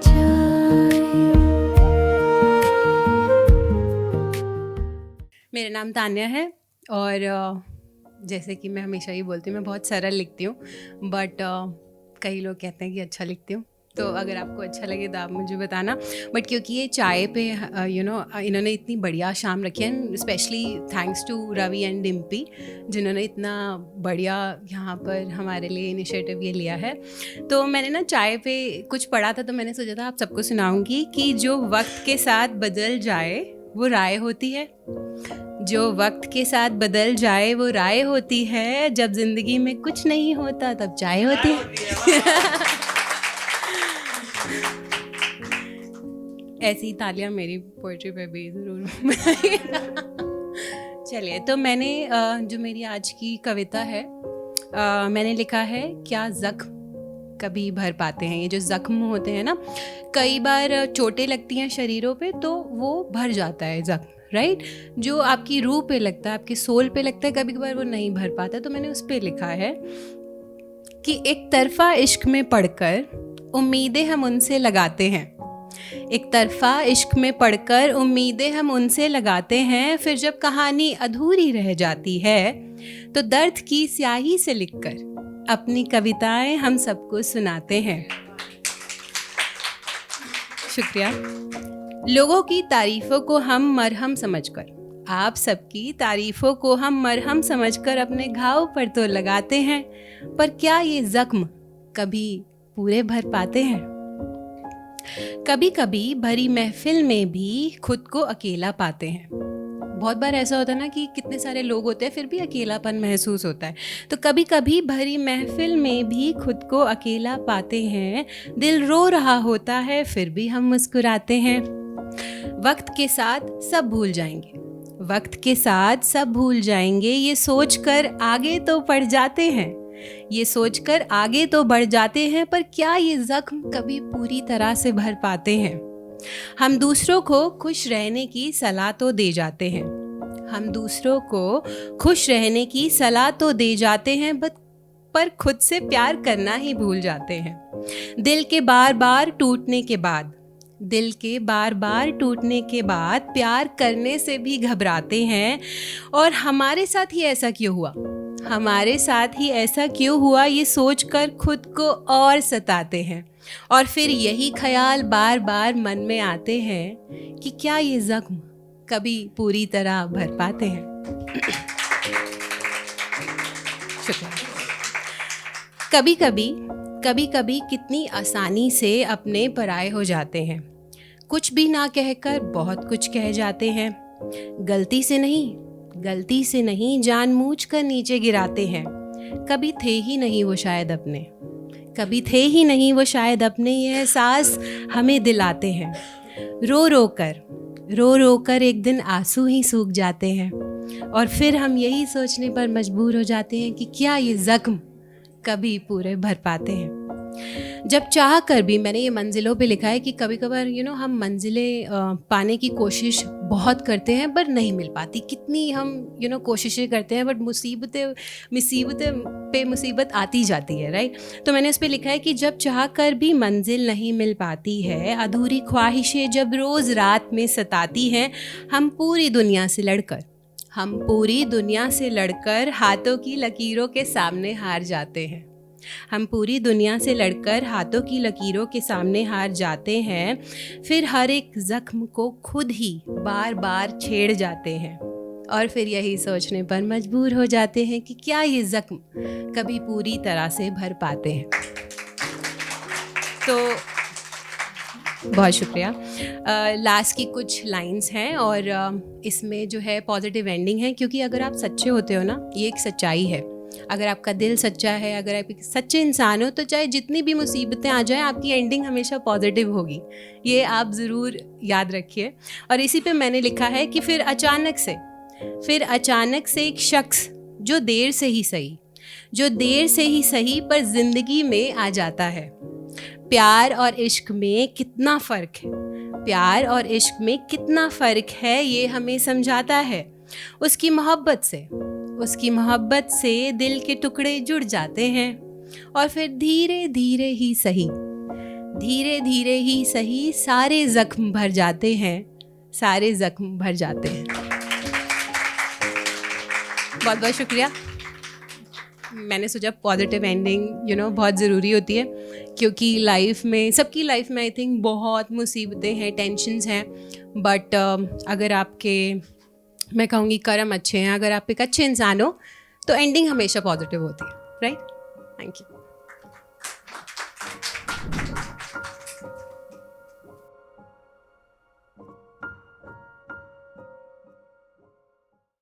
चाय। मेरा नाम तान्या है और जैसे कि मैं हमेशा ही बोलती हूँ, मैं बहुत सरल लिखती हूँ, बट कई लोग कहते हैं कि अच्छा लिखती हूँ। तो अगर आपको अच्छा लगे तो आप मुझे बताना। बट क्योंकि ये चाय पे इन्होंने इतनी बढ़िया शाम रखी है, specially thanks to Ravi and Dimpy, जिन्होंने इतना बढ़िया यहाँ पर हमारे लिए इनिशिएटिव ये लिया है। तो मैंने ना चाय पे कुछ पढ़ा था, तो मैंने सोचा था आप सबको सुनाऊंगी कि जो वक्त के साथ बदल जाए वो राय होती है। जो वक्त के साथ बदल जाए वो राय होती है। जब जिंदगी में कुछ नहीं होता तब चाय होती है। ऐसी तालियां मेरी पोइट्री पे भी ज़रूर चलिए, तो मैंने जो मेरी आज की कविता है, मैंने लिखा है क्या ज़ख्म कभी भर पाते हैं। ये जो ज़ख्म होते हैं ना, कई बार चोटें लगती हैं शरीरों पे तो वो भर जाता है ज़ख्म, राइट। जो आपकी रूह पे लगता है, आपकी सोल पे लगता है, कभी कभार वो नहीं भर पाता। तो मैंने उस पर लिखा है कि एक तरफा इश्क में पढ़कर उम्मीदें हम उनसे लगाते हैं। एक तरफा इश्क में पढ़कर उम्मीदें हम उनसे लगाते हैं, फिर जब कहानी अधूरी रह जाती है तो दर्द की स्याही से लिखकर अपनी कविताएं हम सबको सुनाते हैं। शुक्रिया। लोगों की तारीफों को हम मरहम समझकर, आप सबकी तारीफों को हम मरहम समझकर अपने घाव पर तो लगाते हैं, पर क्या ये जख्म कभी पूरे भर पाते हैं। कभी कभी भरी महफिल में भी खुद को अकेला पाते हैं। बहुत बार ऐसा होता है ना कि कितने सारे लोग होते हैं फिर भी अकेलापन महसूस होता है। तो कभी कभी भरी महफिल में भी खुद को अकेला पाते हैं। दिल रो रहा होता है फिर भी हम मुस्कुराते हैं। वक्त के साथ सब भूल जाएंगे, वक्त के साथ सब भूल जाएंगे, ये सोचकर आगे तो बढ़ जाते हैं, ये सोचकर आगे तो बढ़ जाते हैं, पर क्या ये जख्म कभी पूरी तरह से भर पाते हैं। हम दूसरों को खुश रहने की सलाह तो दे जाते हैं, हम दूसरों को खुश रहने की सलाह तो दे जाते हैं, पर खुद से प्यार करना ही भूल जाते हैं। दिल के बार बार टूटने के बाद, दिल के बार बार टूटने के बाद प्यार करने से भी घबराते हैं। और हमारे साथ ही ऐसा क्यों हुआ, हमारे साथ ही ऐसा क्यों हुआ, ये सोचकर खुद को और सताते हैं। और फिर यही ख्याल बार बार मन में आते हैं कि क्या ये जख्म कभी पूरी तरह भर पाते हैं। शुक्रिया। कभी कभी कितनी आसानी से अपने पराये हो जाते हैं, कुछ भी ना कहकर बहुत कुछ कह जाते हैं। गलती से नहीं जानबूझकर नीचे गिराते हैं। कभी थे ही नहीं वो शायद अपने, कभी थे ही नहीं वो शायद अपने, ये एहसास हमें दिलाते हैं। रो रो कर एक दिन आंसू ही सूख जाते हैं, और फिर हम यही सोचने पर मजबूर हो जाते हैं कि क्या ये जख्म कभी पूरे भर पाते हैं। जब चाह कर भी, मैंने ये मंजिलों पे लिखा है कि कभी कभार हम मंजिलें पाने की कोशिश बहुत करते हैं पर नहीं मिल पाती। कितनी हम कोशिशें करते हैं, बट मुसीबतें पे मुसीबत आती जाती है, राइट। तो मैंने उस पर लिखा है कि जब चाह कर भी मंजिल नहीं मिल पाती है, अधूरी ख्वाहिशें जब रोज़ रात में सताती हैं, हम पूरी दुनिया से लड़कर हाथों की लकीरों के सामने हार जाते हैं। हम पूरी दुनिया से लड़कर हाथों की लकीरों के सामने हार जाते हैं। फिर हर एक जख्म को खुद ही बार बार छेड़ जाते हैं, और फिर यही सोचने पर मजबूर हो जाते हैं कि क्या ये जख्म कभी पूरी तरह से भर पाते हैं। तो बहुत शुक्रिया। लास्ट की कुछ लाइंस हैं और इसमें जो है पॉजिटिव एंडिंग है, क्योंकि अगर आप सच्चे होते हो ना, ये एक सच्चाई है। अगर आपका दिल सच्चा है, अगर आप एक सच्चे इंसान हो, तो चाहे जितनी भी मुसीबतें आ जाएं, आपकी एंडिंग हमेशा पॉजिटिव होगी। ये आप ज़रूर याद रखिए। और इसी पे मैंने लिखा है कि फिर अचानक से एक शख्स जो देर से ही सही पर ज़िंदगी में आ जाता है। प्यार और इश्क में कितना फ़र्क है ये हमें समझाता है। उसकी मोहब्बत से दिल के टुकड़े जुड़ जाते हैं, और फिर धीरे धीरे धीरे ही सही सारे जख्म भर जाते हैं, सारे जख्म भर जाते हैं। बहुत बहुत शुक्रिया। मैंने सोचा पॉजिटिव एंडिंग बहुत ज़रूरी होती है, क्योंकि लाइफ में, सबकी लाइफ में आई थिंक बहुत मुसीबतें हैं, टेंशन्स हैं, बट अगर आपके, मैं कहूँगी, कर्म अच्छे हैं, अगर आप एक अच्छे इंसान हो तो एंडिंग हमेशा पॉजिटिव होती है, राइट? Thank you.